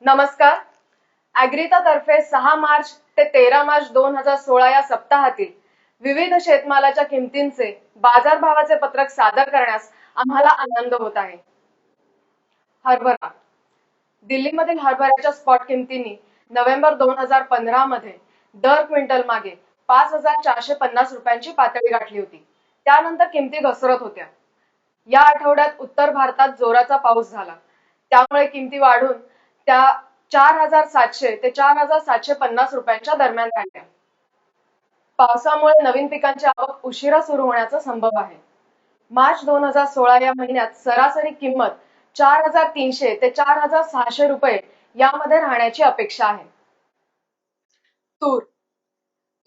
नमस्कार. ॲग्रीता तर्फे 6 मार्च ते 13 मार्च 2016 या सप्ताहातील विविध शेतमालाच्या किमतींचे बाजारभावाचे पत्रक सादर करण्यास आम्हाला आनंद होत आहे. हरभरा. दिल्लीमधील हरभऱ्याच्या स्पॉट किमतींनी नोव्हेंबर 2015 मध्ये दर क्विंटल मागे 5,450 रुपयांची पातळी गाठली होती. त्यानंतर किमती घसरत होत्या. या आठवड्यात उत्तर भारतात जोराचा पाऊस झाला, त्यामुळे किमती वाढून त्या 4,700 ते 4,750 रुपयांच्या दरम्यान राहिल्या. पावसामुळे नवीन पिकांची आवक उशिरा सुरू होण्याचा संभव आहे. मार्च 2016 या महिन्यात सरासरी किंमत 4,300 ते 4,600 रुपये यामध्ये राहण्याची अपेक्षा आहे. तूर.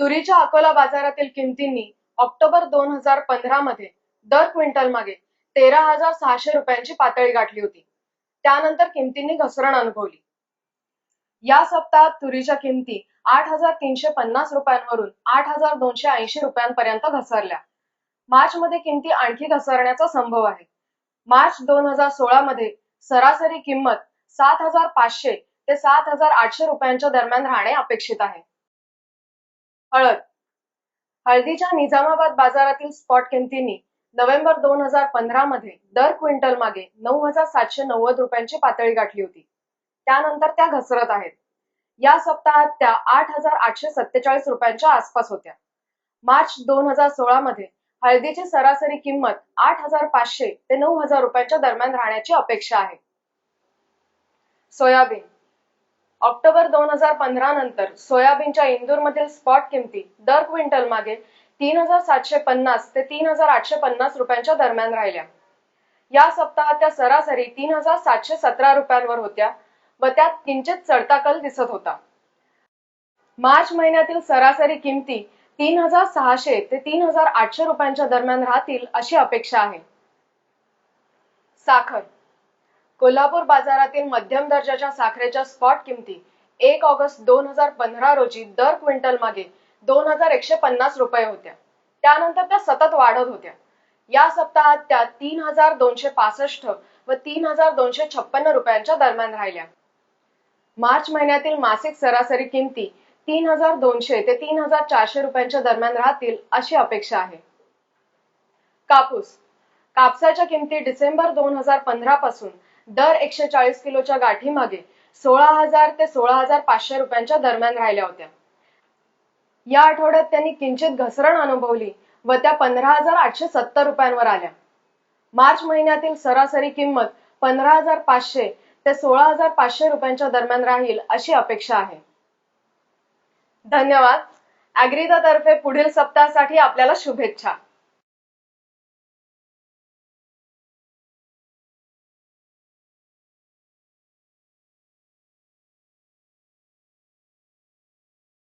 तुरीच्या अकोला बाजारातील किमतींनी ऑक्टोबर 2015 मध्ये दर क्विंटल मागे 13,600 रुपयांची पातळी गाठली होती. त्यानंतर किमतींनी घसरण अनुभवली. या सप्ताहात तुरीच्या किमती 8,350 रुपयांवरून 8,280 रुपयांपर्यंत घसरल्या. मार्च मध्ये किमती आणखी घसरण्याचा संभव आहे. मार्च 2016 मध्ये सरासरी किंमत 7,500 ते 7,800 रुपयांच्या दरम्यान राहणे अपेक्षित आहे. हळद. हळदीच्या निजामाबाद बाजारातील स्पॉट किमतींनी नोव्हेंबर 2015 मध्ये दर क्विंटल मागे 9,790 रुपयांची पातळी गाठली होती. त्यानंतर त्या घसरत आहेत. या सप्ताहात त्या 8,847 रुपयांच्या आसपास होत्या. मार्च 2016 मध्ये हळदीची सरासरी किंमत 8,500 ते 9,000 रुपयांच्या दरम्यान राहण्याची अपेक्षा आहे. सोयाबीन. ऑक्टोबर 2015 नंतर सोयाबीनच्या इंदूरमधील स्पॉट किमती दर क्विंटल मागे 3,750 ते 3,850 रुपयांच्या दरम्यान राहिल्या. या सप्ताहात त्या सरासरी 3,717 रुपयांवर होत्या व त्यात किंचित चढता कल दिसत होता. मार्च महिन्यातील सरासरी किमती 3,600 ते 3,800 रुपयांच्या दरम्यान राहतील अशी अपेक्षा आहे. साखर. कोल्हापूर बाजारातील मध्यम दर्जाच्या साखरेच्या स्पॉट किमती 1 ऑगस्ट 2015 रोजी दर क्विंटल मागे 2,150 रुपये होत्या. त्यानंतर त्या सतत वाढत होत्या. या सप्ताहात त्या 3,265 व 3,256 रुपयांच्या दरम्यान राहिल्या. मार्च महिन्यातील मासिक सरासरी किमती 3,200 ते 3,400 रुपयांच्या दरम्यान राहतील अशी अपेक्षा आहे. कापूस. कापसाच्या किमती डिसेंबर 2015 पासून दर 140 किलोच्या गाठी मागे 16,000 ते 16,500 रुपयांच्या दरम्यान राहिल्या होत्या. या आठवड्यात त्यांनी किंचित घसरण अनुभवली व त्या 15,870 रुपयांवर आल्या. मार्च महिन्यातील सरासरी किंमत 15,500 ते 16,500 रुपयांच्या दरम्यान राहील अशी अपेक्षा आहे. धन्यवाद. ॲग्रीता तर्फे पुढील सप्ताहासाठी आपल्याला शुभेच्छा.